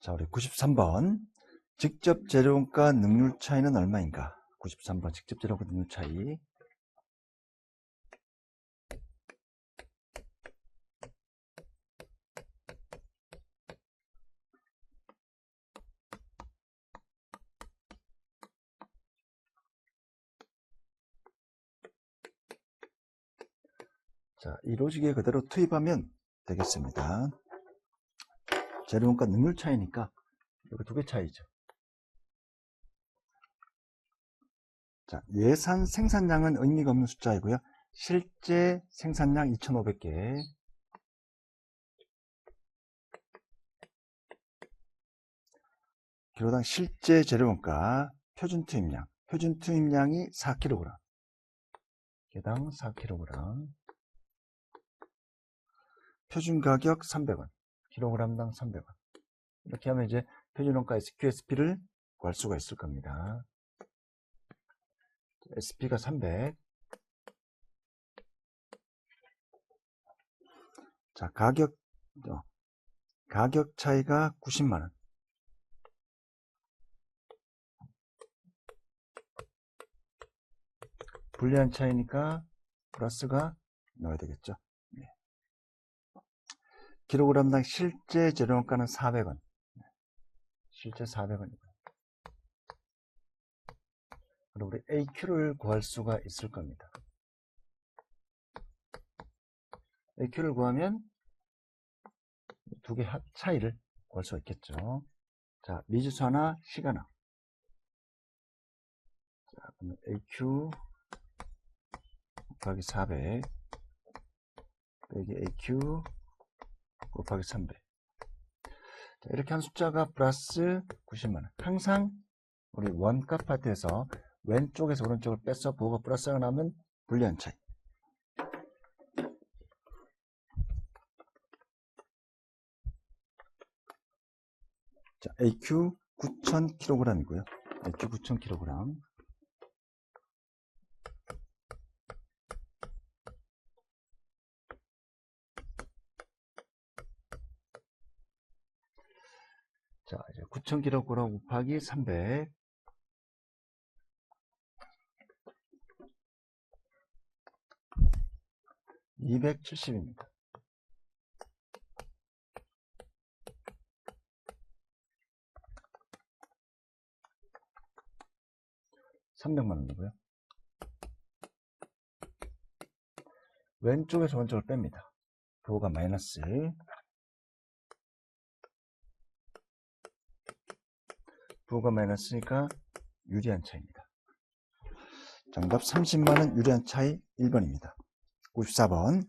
자, 우리 93번. 직접 재료원가 능률 차이는 얼마인가? 93번 직접 재료원가 능률 차이. 자, 이 로직에 그대로 투입하면 되겠습니다. 재료원가 능률 차이니까 여기 두 개 차이죠. 자, 예산 생산량은 의미가 없는 숫자이고요. 실제 생산량 2,500개. 기로당 실제 재료원가 표준 투입량이 4kg. 개당 4kg. 표준 가격 300원. kg당 300원. 이렇게 하면 이제 표준원가 SQSP를 구할 수가 있을 겁니다. SP가 300. 자, 가격 차이가 90만원. 불리한 차이니까 플러스가 넣어야 되겠죠. 네. kg당 실제 재료원가는 400원. 실제 400원이고요. 그리고 우리 AQ를 구할 수가 있을 겁니다. AQ를 구하면 두 개 차이를 구할 수가 있겠죠. 자, 미지수하나 시간화. 자, 그러면 AQ 곱하기 400 빼기 AQ 곱하기 300. 자, 이렇게 한 숫자가 플러스 90만원. 항상 우리 원가 파트에서 왼쪽에서 오른쪽을 빼서 부호가 플러스가 나면 불리한 차이. 자, AQ 9,000kg이고요. AQ 9,000kg. 자, 이제 9,000kg 곱하기 300. 270입니다. $300만원이고요. 왼쪽에서 오른쪽을 뺍니다. 부호가 마이너스. 부호가 마이너스니까 유리한 차이입니다. 정답 30만원 유리한 차이 1번입니다. 94번.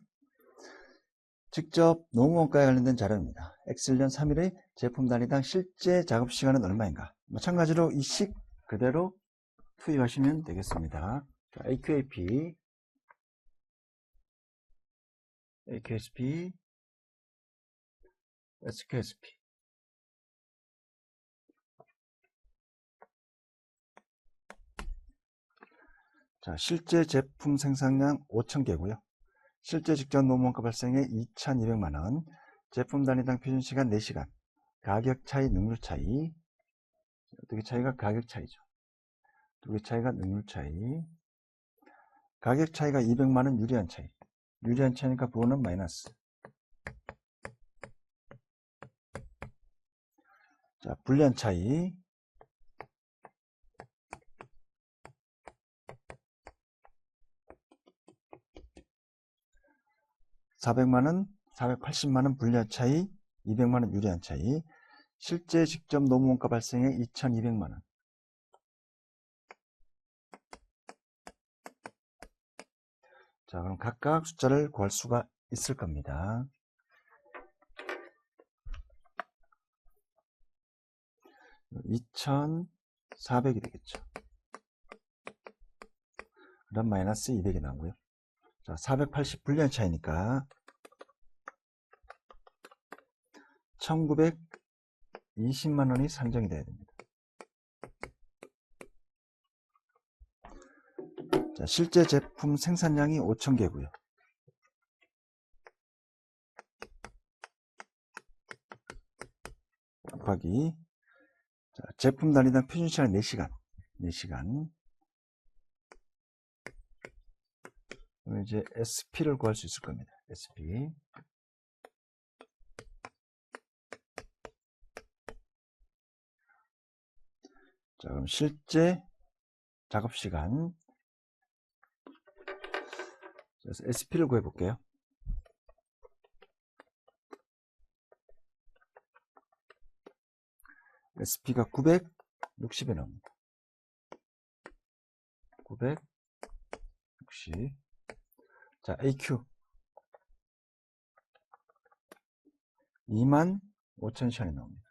직접 노무원가에 관련된 자료입니다. X년 3일의 제품 단위당 실제 작업시간은 얼마인가? 마찬가지로 이 식 그대로 투입하시면 되겠습니다. 자, AQAP, AQSP, SQSP. 자, 실제 제품 생산량 5,000개고요. 실제 직접 노무원가 발생에 2,200만원. 제품 단위당 표준시간 4시간. 가격 차이, 능률 차이. 두 개 차이가 가격 차이죠. 두 개 차이가 능률 차이. 가격 차이가 200만원 유리한 차이. 유리한 차이니까 부호는 마이너스. 자, 불리한 차이. $400만원, 480만원 불리한 차이, 200만원 유리한 차이. 실제 직접 노무원가 발생에 2,200만원. 자, 그럼 각각 숫자를 구할 수가 있을 겁니다. $2,400이 되겠죠. 그럼 마이너스 200이 나오고요. 자, 480 불리한 차이니까 1,920만원이 산정이 돼야 됩니다. 자, 실제 제품 생산량이 5,000개고요. 곱하기 자, 제품 단위당 표준시간 4시간 4시간 그럼 이제 SP를 구할 수 있을 겁니다. SP 자 그럼 실제 작업시간 그래서 SP를 구해 볼게요. SP가 960에 나옵니다. 960. 자, AQ 25,000시간이 나옵니다.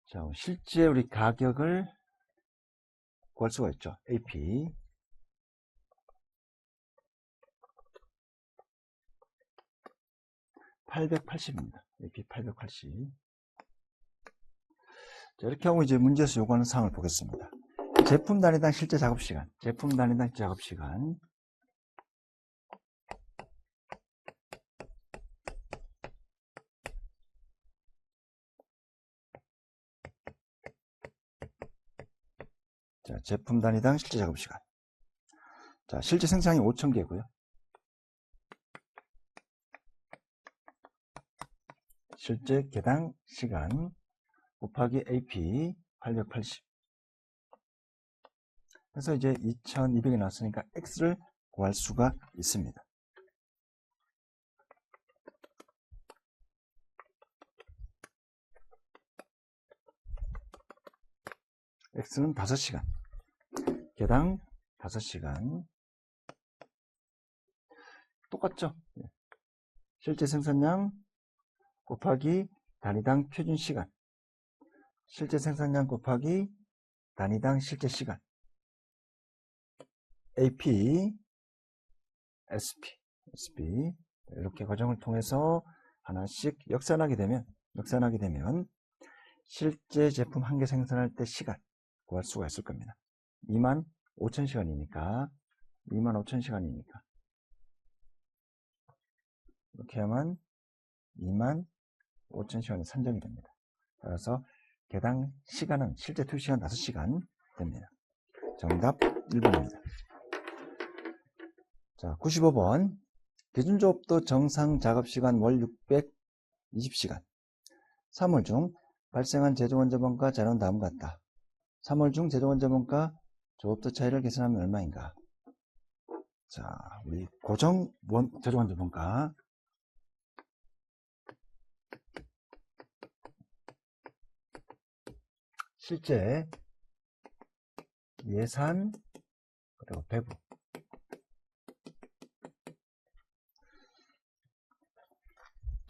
자, 실제 우리 가격을 구할 수가 있죠. AP 880입니다. AP 880. 자, 이렇게 하고 이제 문제에서 요구하는 사항을 보겠습니다. 제품 단위당 실제 작업시간. 제품 단위당 작업시간. 자, 제품 단위당 실제 작업시간. 자, 실제 생산이 5,000개고요. 실제 개당 시간 곱하기 AP 880. 그래서 이제 2200이 나왔으니까 X를 구할 수가 있습니다. X는 5시간. 개당 5시간. 똑같죠? 실제 생산량 곱하기 단위당 표준 시간. 실제 생산량 곱하기 단위당 실제 시간. AP, SP. 이렇게 과정을 통해서 하나씩 역산하게 되면 실제 제품 한 개 생산할 때 시간 구할 수가 있을 겁니다. 25,000시간이니까 이렇게 하면 25,000시간이 산정이 됩니다. 따라서 개당 시간은 실제 투시간 5시간 됩니다. 정답 1번입니다. 자, 95번. 기준조업도 정상 작업시간 월 620시간. 3월 중 발생한 제조원자본과 자료는 다음과 같다. 3월 중 제조원자본과 조업도 차이를 계산하면 얼마인가? 자, 우리 고정 제조원자본가. 실제 예산 그리고 배부.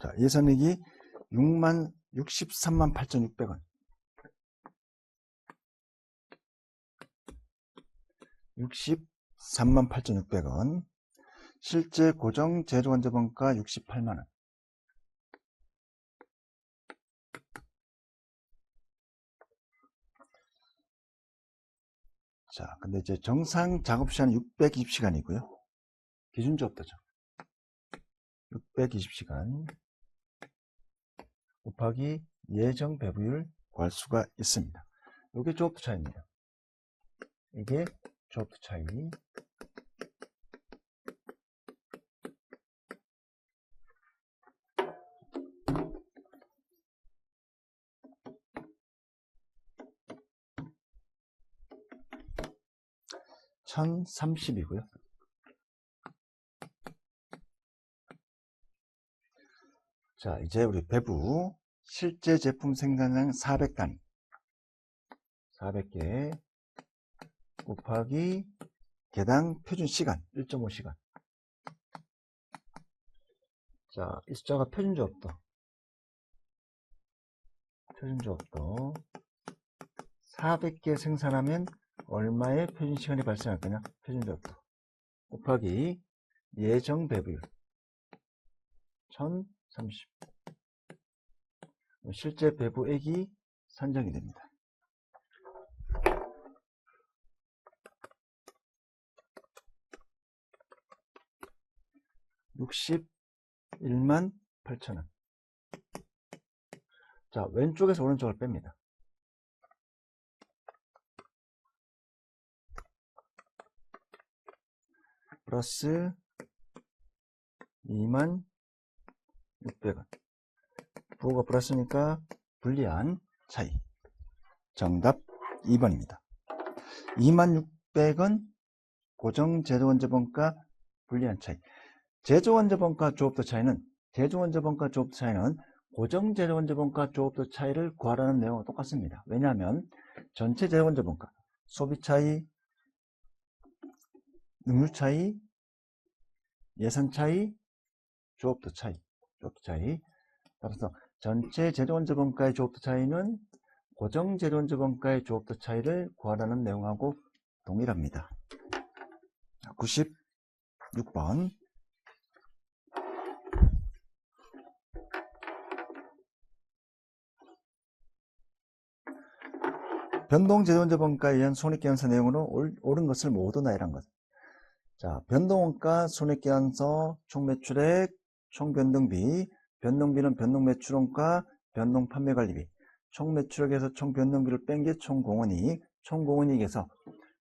자, 예산액이 638,600원. 638,600원. 실제 고정 제조원자본가 68만원. 자, 근데 이제 정상 작업시간은 620시간이고요. 기준조업도죠. 620시간 곱하기 예정 배부율 구할 수가 있습니다. 이게 조업도 차이입니다. 이게 조업도 차이. $1,030이고요. 자, 이제 우리 배부 실제 제품 생산량 400단위 400개 곱하기 개당 표준 시간 1.5시간. 자, 이 숫자가 표준조업도 400개 생산하면 얼마의 표준시간이 발생할 거냐? 표준조업도 곱하기 예정 배부율 1,030. 실제 배부액이 산정이 됩니다. 61만 8천원. 자, 왼쪽에서 오른쪽을 뺍니다. 플러스 2만 600원. 부호가 플러스니까 불리한 차이. 정답 2번입니다. 26,600원 고정제조원자본가 불리한 차이. 제조원자본가 조업도 차이는 제조원자본가 조업도 차이는 고정제조원자본가 조업도 차이를 구하라는 내용과 똑같습니다. 왜냐하면 전체 제조원자본가 소비 차이, 능률 차이, 예산 차이, 조업도 차이. 따라서 전체 제조원자본가의 조업도 차이는 고정제조원자본가의 조업도 차이를 구하라는 내용하고 동일합니다. 96번. 변동제조원자본가에 의한 손익계산서 내용으로 옳은 것을 모두 나열한 것. 자, 변동원가, 손익계산서, 총매출액, 총변동비, 변동비는 변동매출원가, 변동판매관리비, 총매출액에서 총변동비를 뺀 게 총공원이익, 총공원이익에서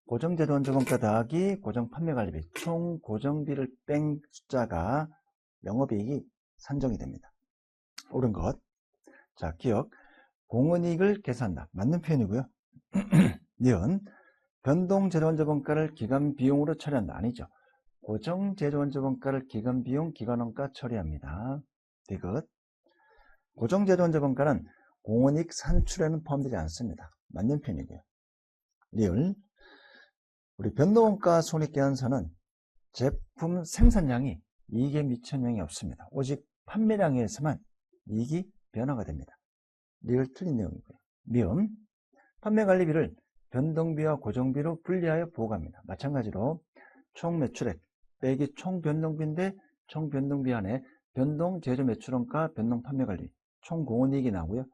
고정제조원자본가 더하기 고정판매관리비, 총고정비를 뺀 숫자가 영업이익이 산정이 됩니다. 옳은 것. 자, 기억. 공원이익을 계산한다. 맞는 표현이고요. 니은 변동제조원자본가를 기간비용으로 처리한다. 아니죠. 고정제조원자본가를 기간비용, 기간원가 처리합니다. 디귿. 고정제조원자본가는 공원이익 산출에는 포함되지 않습니다. 맞는 표현이고요. 리을. 우리 변동원가 손익계산서는 제품 생산량이 이익에 미치는 영향이 없습니다. 오직 판매량에서만 이익이 변화가 됩니다. 리을 틀린 내용이고요. 미음. 판매관리비를 변동비와 고정비로 분리하여 부호합니다. 마찬가지로 총매출액 빼기 총변동비인데 총변동비 안에 변동제조매출원가, 변동판매관리, 총공원이익이 나오고요.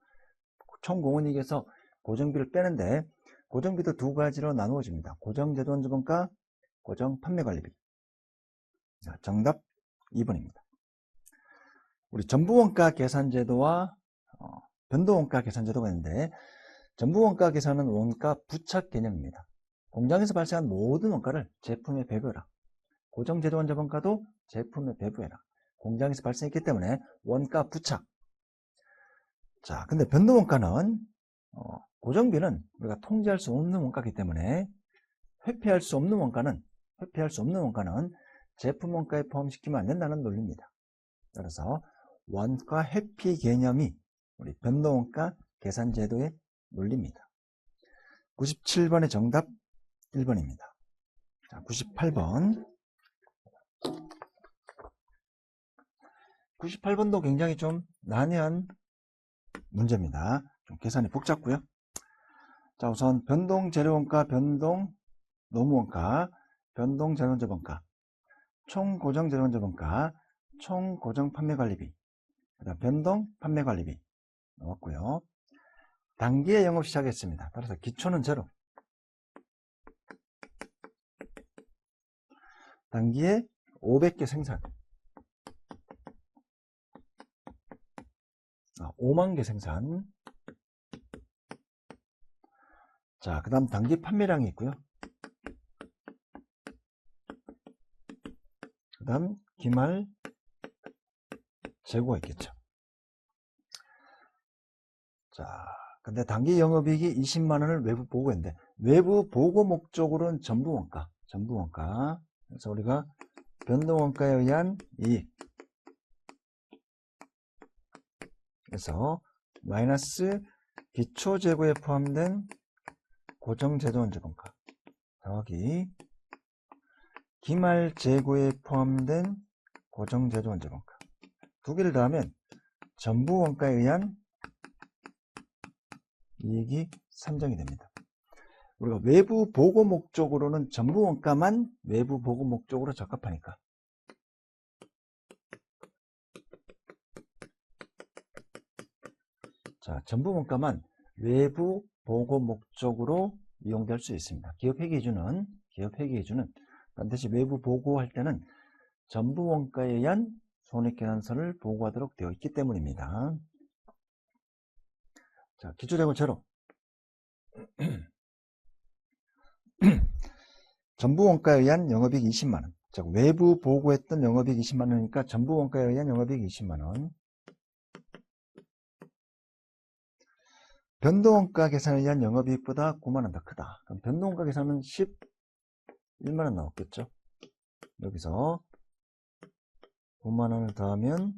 총공원이익에서 고정비를 빼는데 고정비도 두 가지로 나누어집니다. 고정제조원자본가, 고정판매관리비. 자, 정답 2번입니다. 우리 전부원가 계산제도와 변동원가 계산제도가 있는데 전부원가 계산은 원가 부착 개념입니다. 공장에서 발생한 모든 원가를 제품에 배부해라. 고정제조원자본가도 제품에 배부해라. 공장에서 발생했기 때문에 원가 부착. 자, 근데 변동원가는 고정비는 우리가 통제할 수 없는 원가이기 때문에 회피할 수 없는 원가는 제품 원가에 포함시키면 안 된다는 논리입니다. 그래서 원가 회피 개념이 우리 변동원가 계산제도의 논리입니다. 97번의 정답 1번입니다. 자, 98번. 98번도 굉장히 좀 난해한 문제입니다. 좀 계산이 복잡고요. 자, 우선 변동재료원가, 변동노무원가, 변동재료원자본가, 총고정재료원자본가, 총고정판매관리비, 그다음 변동판매관리비 나왔고요. 단기에 영업 시작했습니다. 따라서 기초는 제로. 단기에 500개 생산. 5만 개 생산. 자, 그 다음 단기 판매량이 있고요. 그 다음 기말 재고가 있겠죠. 자, 근데 단기 영업이익이 20만원을 외부 보고했는데 외부 보고 목적으로는 전부원가. 그래서 우리가 변동원가에 의한 이익. 그래서 마이너스 기초재고에 포함된 고정제조원자본가 더하기 기말재고에 포함된 고정제조원자본가 두 개를 더하면 전부원가에 의한 이익이 산정이 됩니다. 우리가 외부 보고 목적으로는 전부원가만 외부 보고 목적으로 적합하니까 자, 전부원가만 외부 보고 목적으로 이용될 수 있습니다. 기업회계기준은 반드시 외부 보고할 때는 전부 원가에 의한 손익계산서를 보고하도록 되어 있기 때문입니다. 자, 기초재고 제로. 전부 원가에 의한 영업이익 20만원. 자, 외부 보고했던 영업이익 20만원이니까 전부 원가에 의한 영업이익 20만원. 변동원가 계산에 의한 영업이익보다 9만원 더 크다. 그럼 변동원가 계산은 11만원 나왔겠죠. 여기서 9만원을 더하면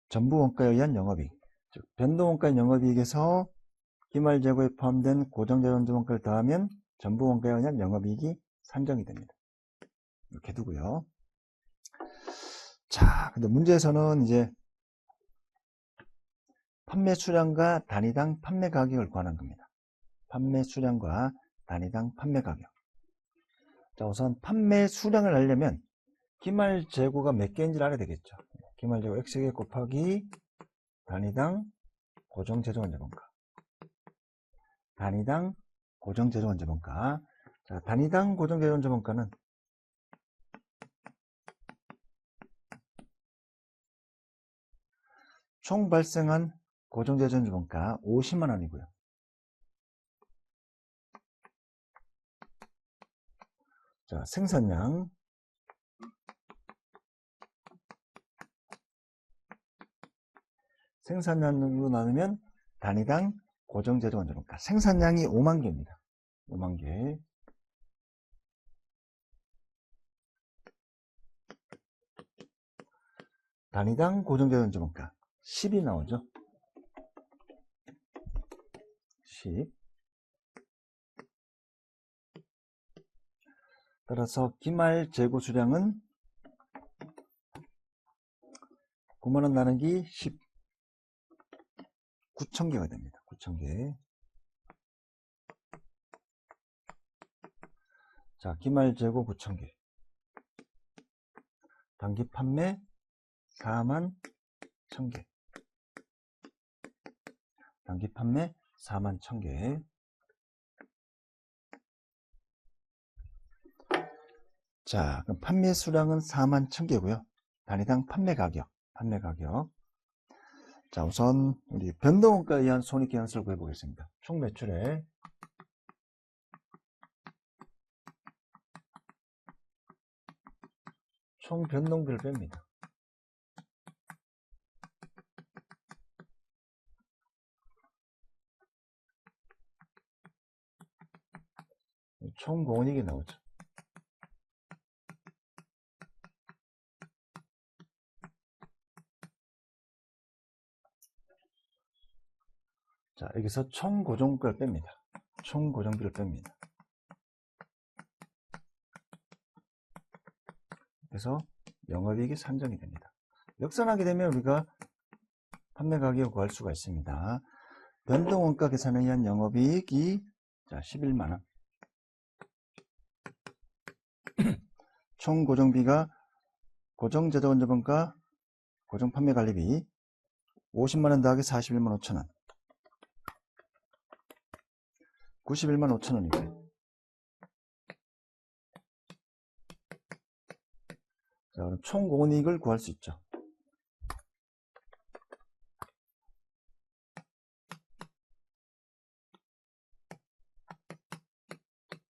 전부 원가에 의한 영업이익, 즉 변동원가의 영업이익에서 기말재고에 포함된 고정재정원가를 더하면 전부 원가에 의한 영업이익이 산정이 됩니다. 이렇게 두고요. 자, 근데 문제에서는 이제 판매 수량과 단위당 판매 가격을 구하는 겁니다. 판매 수량과 단위당 판매 가격. 자, 우선 판매 수량을 알려면 기말 재고가 몇 개인지를 알아야 되겠죠. 기말 재고 X개 곱하기 단위당 고정재정원자본가. 단위당 고정재정원자본가. 자, 단위당 고정재정원자본가는 총 발생한 고정재정원자본가 50만원이고요. 자, 생산량으로 나누면 단위당 고정재정원자본가. 생산량이 5만개입니다. 5만개. 단위당 고정재정원자본가 10이 나오죠. 10. 따라서 기말 재고 수량은 9만원 나누기 10. 9,000개가 됩니다. 9,000개. 자, 기말 재고 9,000개. 단기 판매 4만 1,000개. 단기 판매 4만 1,000개. 자, 그럼 판매 수량은 4만 1,000개고요. 단위당 판매 가격. 자, 우선 우리 변동원가에 의한 손익계산서를 구해보겠습니다. 총 매출에 총 변동비를 뺍니다. 총 공원이익이 나오죠. 자, 여기서 총 고정가를 뺍니다. 총 고정비를 뺍니다. 그래서 영업이익이 산정이 됩니다. 역산하게 되면 우리가 판매 가격을 구할 수가 있습니다. 변동원가 계산에 의한 영업이익이 자 11만원. 총 고정비가 고정재정원자본가 고정판매관리비 50만원 더하기 41만 5천원 91만 5천원이고요. 자, 그럼 총 공원이익을 구할 수 있죠.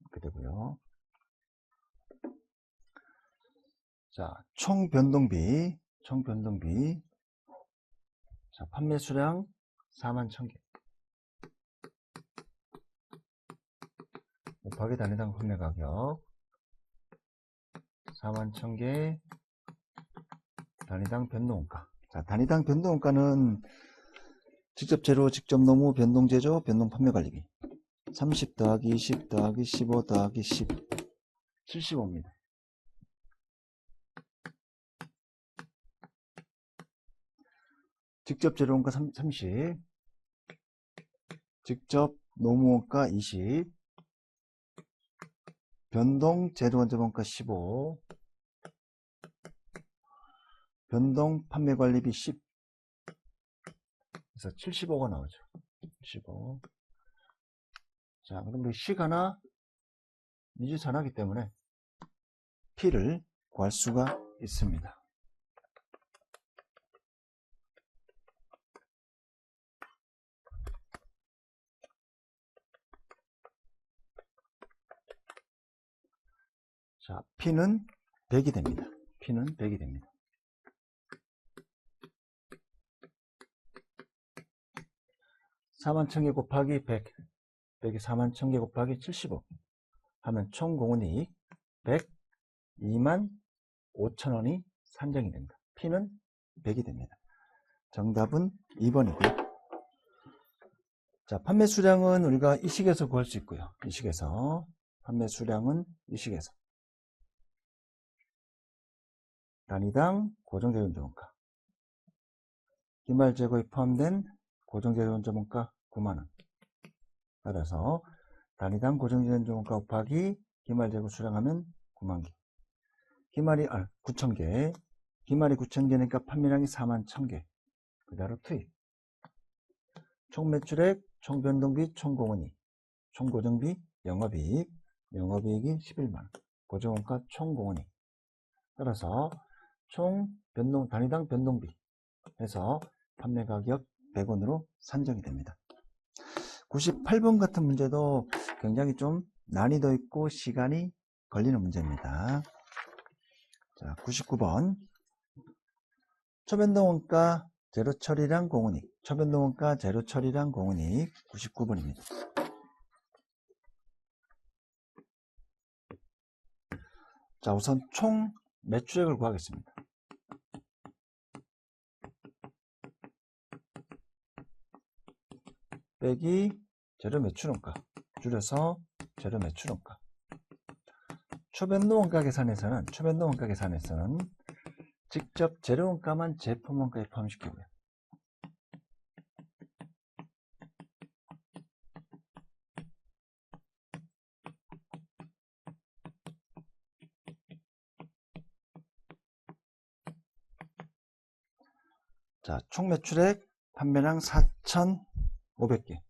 이렇게 되고요. 자, 총 변동비. 자, 판매 수량 4만 1,000개. 곱하기 단위당 판매 가격 4만 1,000개. 단위당 변동원가. 자, 단위당 변동원가는 직접 재료, 직접 노무, 변동제조, 변동판매관리비 30 더하기 20 더하기 15 더하기 10 75입니다. 직접 재료원가 30, 직접 노무원가 20, 변동 재료원자본가 15, 변동 판매관리비 10. 그래서 75가 나오죠. 75. 자, 그럼 우리 식 하나, 미주산하기 때문에 P를 구할 수가 있습니다. 자, P는 100이 됩니다. P는 100이 됩니다. 41,000개 곱하기 100, 100이 41,000개 곱하기 75 하면 총 공원이익 102만 5천원이 산정이 됩니다. P는 100이 됩니다. 정답은 2번이고요. 자, 판매 수량은 우리가 이 식에서 구할 수 있고요. 이 식에서 판매 수량은 이 식에서 단위당 고정재료원가 기말 재고에 포함된 고정재료원가 9만원. 따라서 단위당 고정재료원가 곱하기 기말 재고 수량하면 9만개. 기말이 9,000개. 기말이 9,000개니까 판매량이 41,000개. 그대로 투입. 총 매출액, 총 변동비, 총 공원이익, 총 고정비, 영업이익, 영업이익이 11만원. 고정원가 총 공원이익. 따라서 총 단위당 변동비 해서 판매 가격 100원으로 산정이 됩니다. 98번 같은 문제도 굉장히 좀 난이도 있고 시간이 걸리는 문제입니다. 자, 99번 초변동원가 재료 처리량 공원이익, 초변동원가 재료 처리량 공원이익 99번입니다. 자, 우선 총 매출액을 구하겠습니다. 빼기 재료 매출원가, 줄여서 재료 매출원가. 초변동원가 계산에서는 직접 재료원가만 제품원가에 포함시키고요. 자, 총 매출액 판매량 4,500개.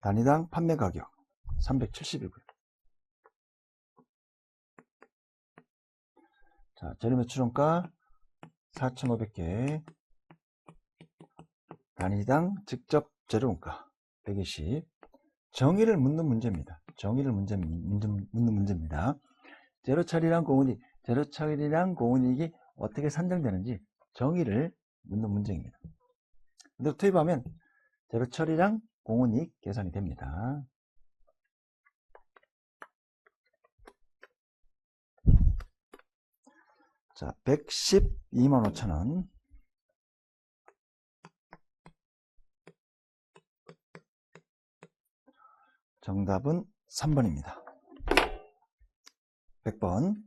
단위당 판매 가격 370이고요. 자, 재료 매출원가 4,500개. 단위당 직접 재료원가 120. 정의를 묻는 문제입니다. 묻는 문제입니다. 재료 처리량 공원이익, 재료 처리량 공원이익이 어떻게 산정되는지 정의를 묻는 문제입니다. 근데 투입하면 재료 처리량 공원이익 계산이 됩니다. 자, 112만 5천원. 정답은 3번입니다. 100번.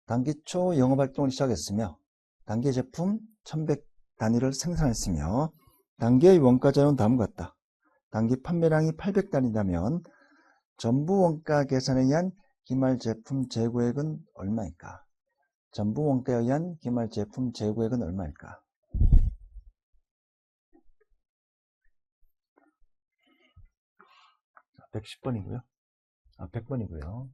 단기 초 영업활동을 시작했으며 단기 제품 1100 단위를 생산했으며 단기의 원가자료는 다음과 같다. 단기 판매량이 800단위라면 전부 원가 계산에 의한 기말 제품 재고액은 얼마일까? 전부 원가에 의한 기말 제품 재고액은 얼마일까? 110번이고요. 100번이고요.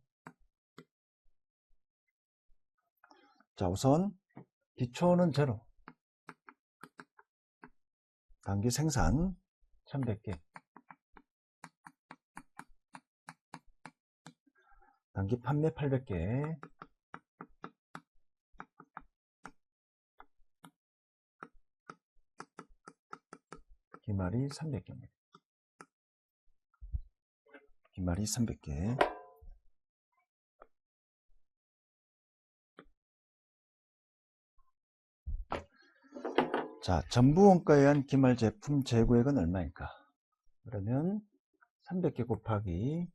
자, 우선 기초는 제로. 단기 생산 1100개. 단기 판매 800개. 기말이 300개입니다. 기말이 300개. 자, 전부 원가에 의한 기말 제품 재고액은 얼마일까? 그러면 300개 곱하기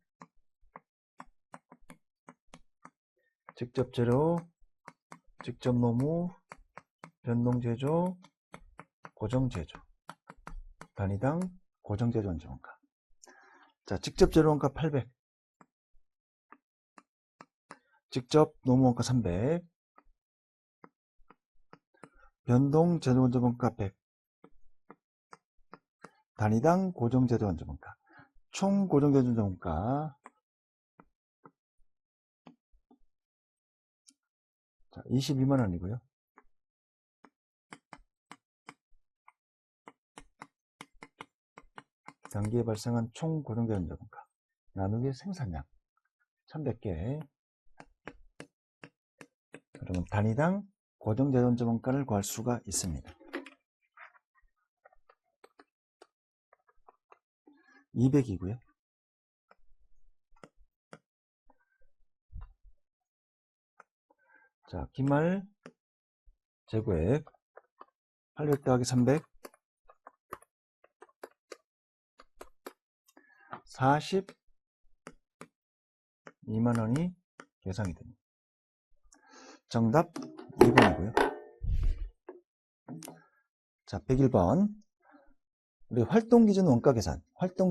직접 재료, 직접 노무, 변동 제조, 고정 제조. 단위당 고정 제조 원가. 자, 직접 재료 원가 800. 직접 노무 원가 300. 변동 재료 원가 100. 단위당 고정 재료 원가. 총 고정교준정가 22만원이고요. 단기에 발생한 총 고정교준정가 나누기 생산량 1100개. 그러면 단위당 고정재정원가를 구할 수가 있습니다. 200이고요. 자, 기말 재고액 800 더하기 300 42만원이 계산이 됩니다. 정답 2번이고요. 자, 101번. 우리 활동기준 원가계산, 활동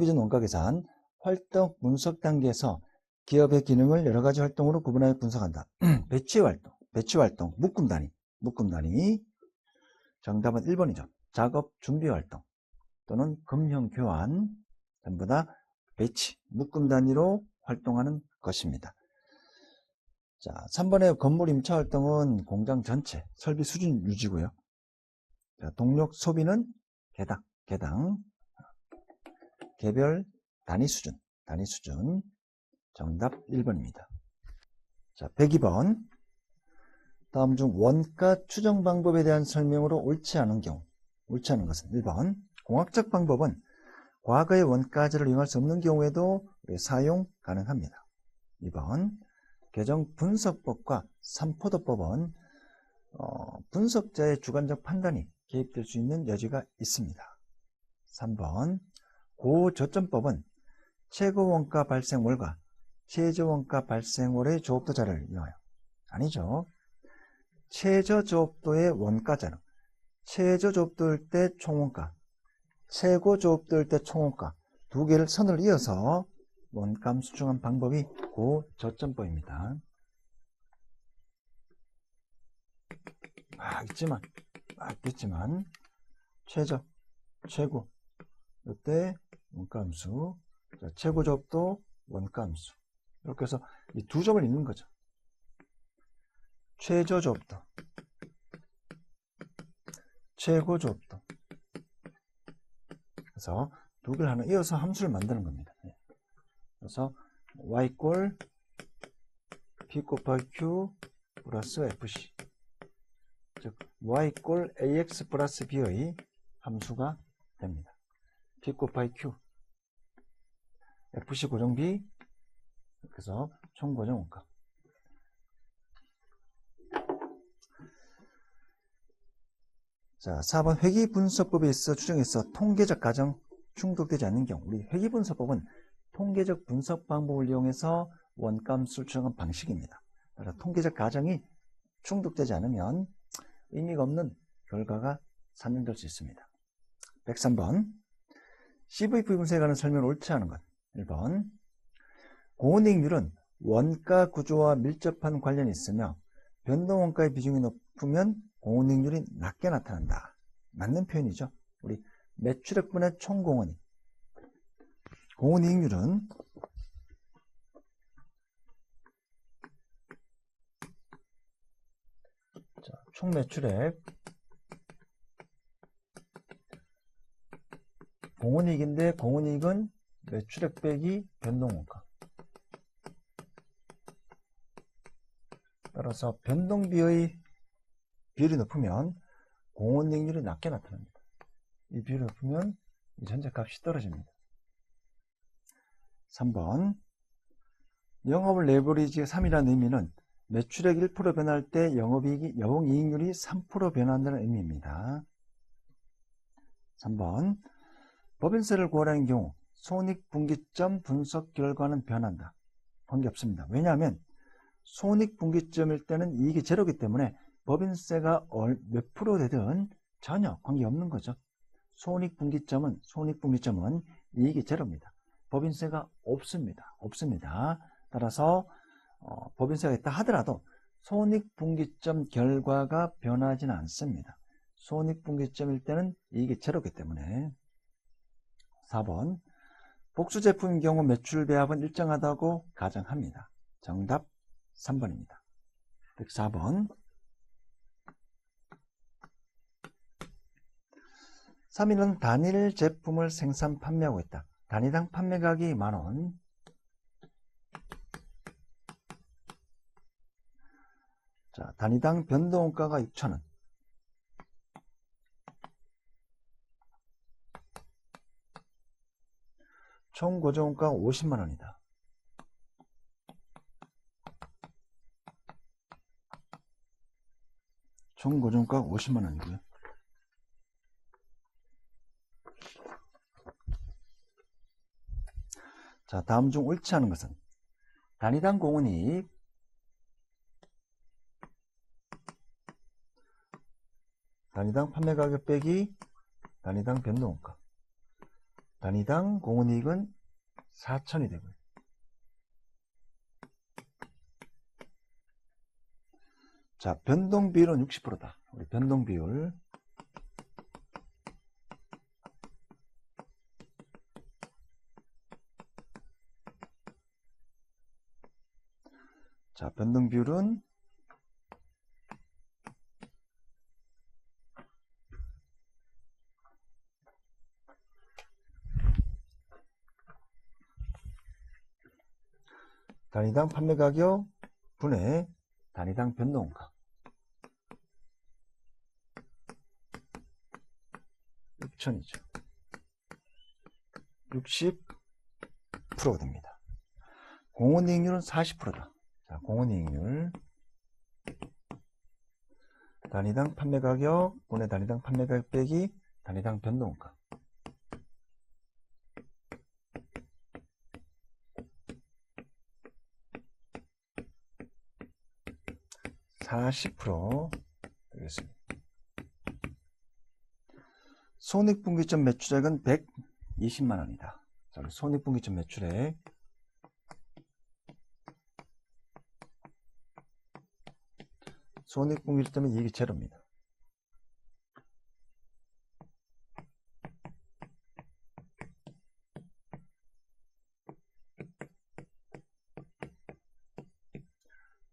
분석 단계에서 기업의 기능을 여러 가지 활동으로 구분하여 분석한다. 배치활동, 묶음 단위. 정답은 1번이죠. 작업 준비 활동 또는 금형 교환, 전부 다 배치, 묶음 단위로 활동하는 것입니다. 자, 3번의 건물 임차 활동은 공장 전체 설비 수준 유지고요. 자, 동력 소비는 개당, 개별 단위 수준. 정답 1번입니다. 자, 102번. 다음 중 원가 추정 방법에 대한 설명으로 옳지 않은 것은 1번. 공학적 방법은 과거의 원가제를 이용할 수 없는 경우에도 사용 가능합니다. 2번. 계정 분석법과 삼포도법은 분석자의 주관적 판단이 개입될 수 있는 여지가 있습니다. 3번. 고저점법은 최고원가 발생월과 최저원가 발생월의 조업도 자료를 이용하여, 아니죠. 최저조업도의 원가자료, 최저조업도일 때 총원가, 최고조업도일 때 총원가 두 개를 선을 이어서 원가함 수정한 방법이 고저점법입니다. 있겠지만 최고 이때 원가함수, 최고조업도 원가함수, 이렇게 해서 이 두 점을 읽는 거죠. 최저조업도, 최고조업도. 그래서 두 개를 하나 이어서 함수를 만드는 겁니다. 그래서 y 꼴 p 곱하기 q 플러스 fc, 즉 y 꼴 ax 플러스 b의 함수가 됩니다. p 곱하기 q, fc 고정비, 그래서 총고정원가. 자, 4번 회기분석법에 있어 추정에서 통계적 가정 충족되지 않는 경우. 우리 회기분석법은 통계적 분석 방법을 이용해서 원가함수를 추정한 방식입니다. 따라 통계적 가정이 충족되지 않으면 의미가 없는 결과가 산정될 수 있습니다. 103번. CVP 분석에 관한 설명은 옳지 않은 것. 1번. 공헌이익률은 원가 구조와 밀접한 관련이 있으며 변동원가의 비중이 높으면 공헌이익률이 낮게 나타난다. 맞는 표현이죠. 우리 매출액분의 총공헌이익. 공헌이익률은 총매출액 공헌이익인데, 공헌이익은 매출액 빼기 변동원가. 따라서 변동비의 비율이 높으면 공헌이익률이 낮게 나타납니다. 이 비율이 높으면 이 전제값이 떨어집니다. 3번. 영업을 레버리지 3이라는 의미는 매출액 1% 변할 때 영업이익률이 3% 변한다는 의미입니다. 3번. 법인세를 구하라는 경우 손익분기점 분석 결과는 변한다. 관계없습니다. 왜냐하면 손익분기점일 때는 이익이 제로이기 때문에 법인세가 몇 프로 되든 전혀 관계없는 거죠. 손익분기점은 이익이 제로입니다. 법인세가 없습니다. 따라서 법인세가 있다 하더라도 손익분기점 결과가 변하지는 않습니다. 손익분기점일 때는 이익이 제로이기 때문에. 4번. 복수 제품인 경우 매출 배합은 일정하다고 가정합니다. 정답 3번입니다. 104번. 3위는 단일 제품을 생산 판매하고 있다. 단위당 판매가격이 만원. 자, 단위당 변동원가가 6,000원. 총 고정원가가 50만원이다. 총 고정가가 50만원이고요. 자, 다음 중 옳지 않은 것은 단위당 공원이익, 단위당 판매가격 빼기 단위당 변동원가. 단위당 공원이익은 4,000이 되고요. 자, 변동 비율은 60%다. 우리 변동 비율. 자, 변동 비율은 단위당 판매가격 분의 단위당 변동원가. 6,000이죠. 60%가 됩니다. 공원이익률은 40%다. 자, 공원이익률. 단위당 판매가격 분의 단위당 판매가격 빼기 단위당 변동원가. 40% 되겠습니다. 손익분기점 매출액은 120만원이다. 자, 손익분기점 매출액. 손익분기점은 이익이 제로입니다.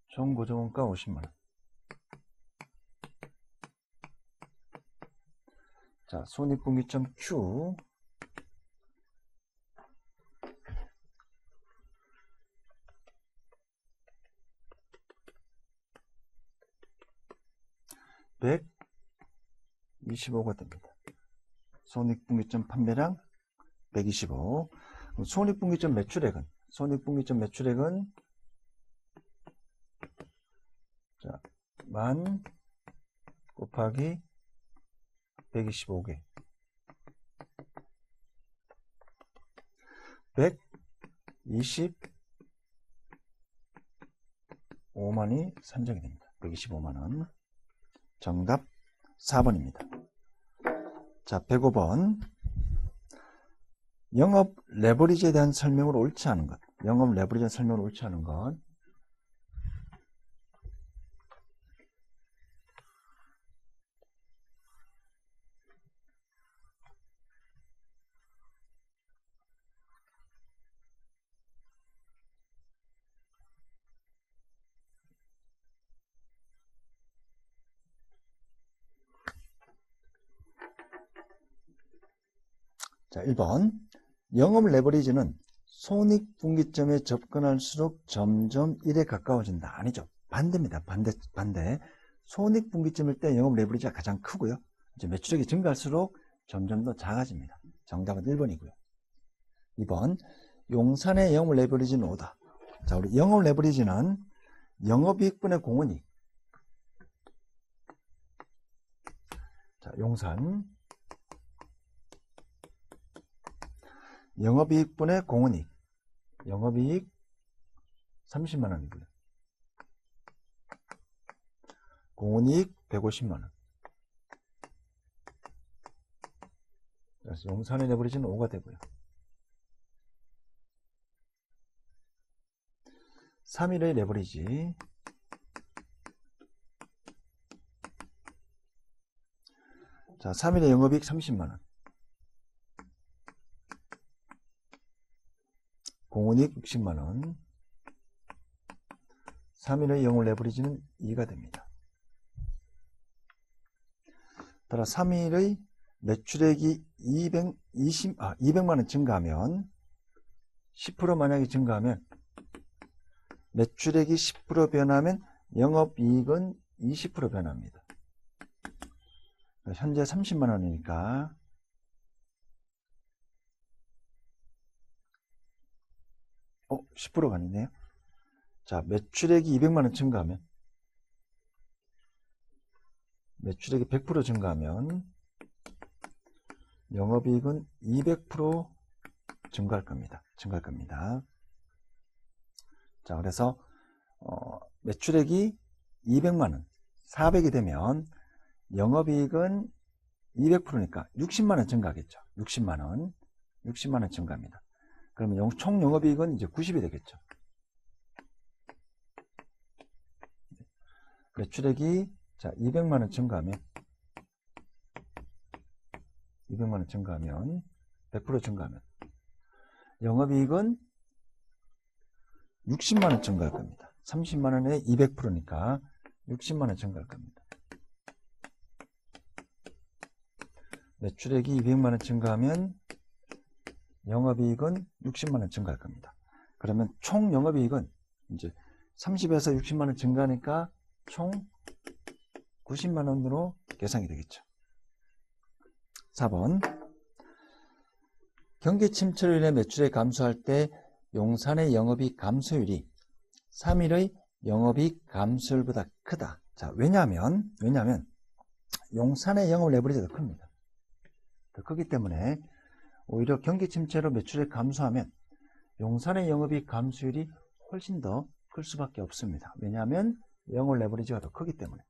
총 고정원가 50만원. 자, 손익분기점 Q. (125가) 됩니다. 손익분기점 판매량 125. 손익분기점 매출액은 자, 10,000 곱하기 125개. 125만이 산정이 됩니다. 125만원. 정답 4번입니다. 자, 105번. 영업 레버리지에 대한 설명으로 옳지 않은 것. 영업 레버리지에 대한 설명으로 옳지 않은 것. 자, 1번. 영업 레버리지는 손익분기점에 접근할수록 점점 1에 가까워진다. 아니죠. 반대입니다. 반대. 손익분기점일 때 영업 레버리지가 가장 크고요. 이제 매출액이 증가할수록 점점 더 작아집니다. 정답은 1번이고요. 2번. 용산의 영업 레버리지는 5다. 자, 우리 영업 레버리지는 영업이익분의 공원이익. 자, 용산. 영업이익분의 공원이익. 영업이익 30만원이고요. 공원이익 150만원. 그래서 용산의 레버리지는 5가 되고요. 3일의 레버리지. 자, 3일의 영업이익 30만원. 공원이익 60만원, 3일의 영월 레버리지는 2가 됩니다. 따라 3일의 매출액이 200만원 증가하면 10% 만약에 증가하면 매출액이 10% 변하면 영업이익은 20% 변합니다. 현재 30만원이니까 10%가 아니네요. 자, 매출액이 200만원 증가하면, 매출액이 100% 증가하면 영업이익은 200% 증가할 겁니다. 자, 그래서 매출액이 200만원, 400이 되면 영업이익은 200%니까 60만원 증가하겠죠. 60만원 증가합니다. 그러면 총 영업이익은 이제 90이 되겠죠. 매출액이 자 200만원 증가하면 100% 증가하면 영업이익은 60만원 증가할 겁니다. 30만원에 200%니까 60만원 증가할 겁니다. 매출액이 200만원 증가하면 영업이익은 60만원 증가할 겁니다. 그러면 총 영업이익은 이제 30에서 60만원 증가하니까 총 90만원으로 계산이 되겠죠. 4번 경기 침체로 인해 매출액 감소할 때 용산의 영업이익 감소율이 3일의 영업이익 감소율보다 크다. 자, 왜냐하면 용산의 영업 레버리지가 더 큽니다. 더 크기 때문에 오히려 경기 침체로 매출액 감소하면 용산의 영업이익 감소율이 훨씬 더 클 수밖에 없습니다. 왜냐하면 영업 레버리지가 더 크기 때문에.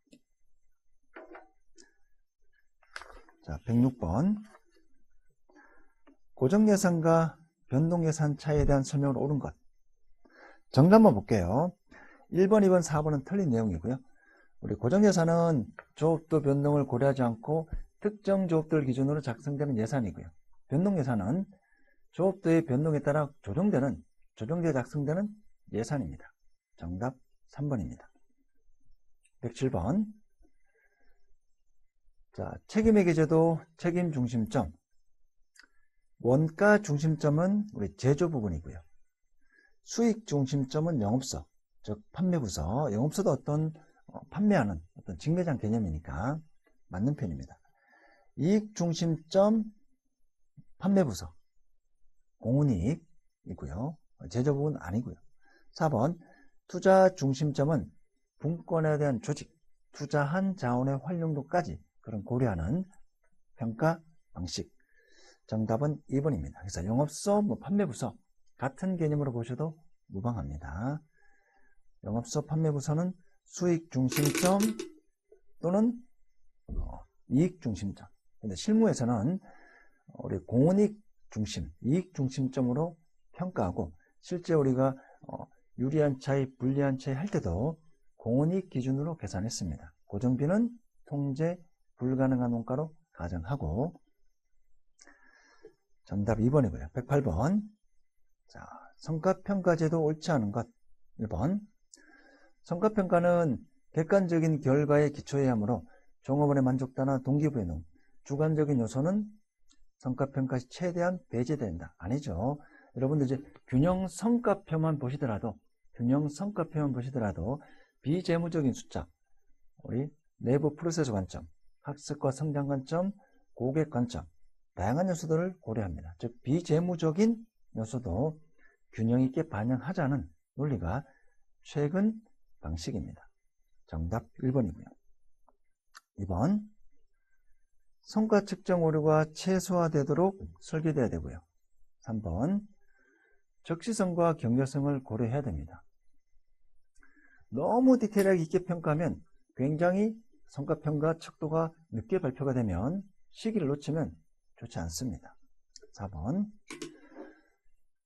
자, 106번 고정예산과 변동예산 차이에 대한 설명을 옳은 것. 정답 한번 볼게요. 1번, 2번, 4번은 틀린 내용이고요. 우리 고정예산은 조업도 변동을 고려하지 않고 특정 조업들 기준으로 작성되는 예산이고요. 변동예산은 조업도의 변동에 따라 조정되어 작성되는 예산입니다. 정답 3번입니다. 107번 자, 책임의 기제도 책임 중심점. 원가 중심점은 우리 제조 부분이고요. 수익 중심점은 영업소, 즉 판매부서. 영업소도 어떤 판매하는 어떤 직매장 개념이니까 맞는 편입니다. 이익 중심점 판매부서, 공훈이익이고요. 제조 부분 아니고요. 4번 투자 중심점은 분권에 대한 조직, 투자한 자원의 활용도까지 그런 고려하는 평가 방식. 정답은 2번입니다. 그래서 영업소, 판매부서 같은 개념으로 보셔도 무방합니다. 영업소, 판매부서는 수익 중심점 또는 이익 중심점. 근데 실무에서는 우리 공훈이익 중심, 이익 중심점으로 평가하고 실제 우리가 유리한 차이, 불리한 차이 할 때도 공훈이익 기준으로 계산했습니다. 고정비는 통제 불가능한 원가로 가정하고. 정답 2번이고요. 108번 자, 성과평가제도 옳지 않은 것. 1번 성과평가는 객관적인 결과에 기초해야 하므로 종업원의 만족도나 동기부여 등 주관적인 요소는 성과평가 시 최대한 배제된다. 아니죠. 여러분들 이제 균형 성과표만 보시더라도 비재무적인 숫자, 우리 내부 프로세스 관점, 학습과 성장 관점, 고객 관점, 다양한 요소들을 고려합니다. 즉 비재무적인 요소도 균형 있게 반영하자는 논리가 최근 방식입니다. 정답 1번이고요. 2번 성과 측정 오류가 최소화되도록 설계되어야 되고요. 3번 적시성과 경제성을 고려해야 됩니다. 너무 디테일하게 있게 평가하면 굉장히 성과평가 척도가 늦게 발표가 되면 시기를 놓치면 좋지 않습니다. 4번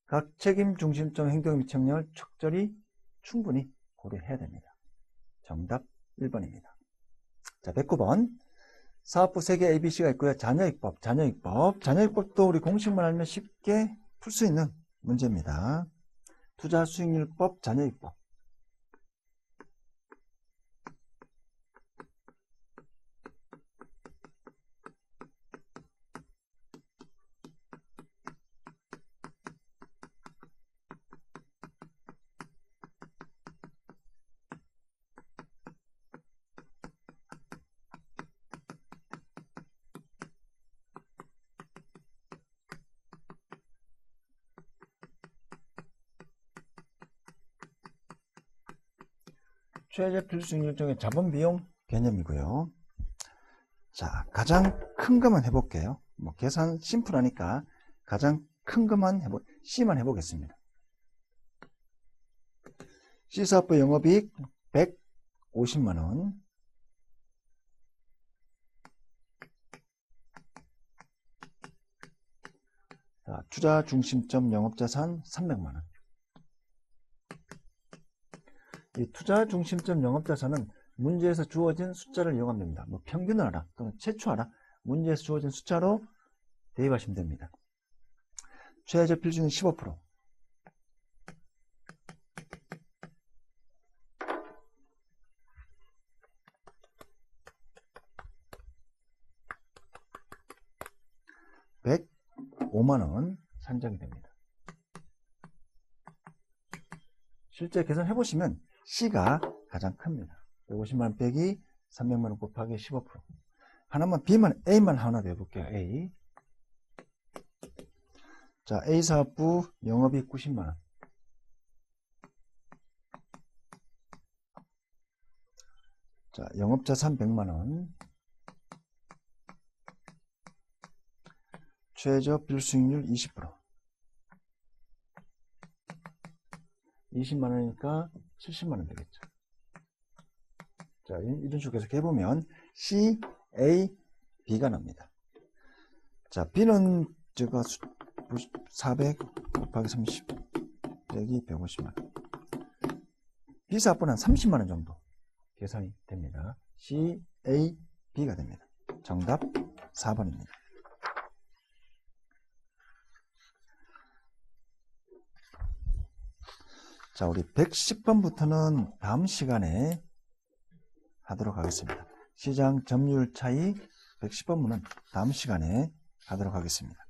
각 책임 중심점 행동 미착력을 적절히 충분히 고려해야 됩니다. 정답 1번입니다. 자, 109번 사업부 3개 ABC가 있고요. 자녀익법도 우리 공식만 알면 쉽게 풀 수 있는 문제입니다. 투자 수익률법 잔여익법. 최저 필수익률 중에 자본비용 개념이고요. 자, 가장 큰 것만 해볼게요. 뭐 계산 심플하니까 가장 큰 것만 C만 해보겠습니다. C사업부 영업이익 150만원. 자, 투자 중심점 영업자산 300만원. 이 투자 중심점 영업자산은 문제에서 주어진 숫자를 이용하면 됩니다. 뭐 평균을 알아 또는 최초하라, 문제에서 주어진 숫자로 대입하시면 됩니다. 최저 필수는 15%. (105만원) 산정이 됩니다. 실제 계산해보시면 C가 가장 큽니다. 150만원 빼기 300만원 곱하기 15%. 하나만 B만 A만 하나 더 해볼게요. A. 자, A 사업부 영업이익 90만원. 자, 영업자산 100만원. 최저 필수익률 20%. 20만원이니까 70만원 되겠죠. 자, 이런 식으로 계속 해보면 C, A, B가 납니다. 자, B는 제가 400 곱하기 30 빼기 150만원. B 사업부는 한 30만원 정도 계산이 됩니다. C, A, B가 됩니다. 정답 4번입니다. 자, 우리 110번부터는 다음 시간에 하도록 하겠습니다. 시장 점유율 차이 110번문은 다음 시간에 하도록 하겠습니다.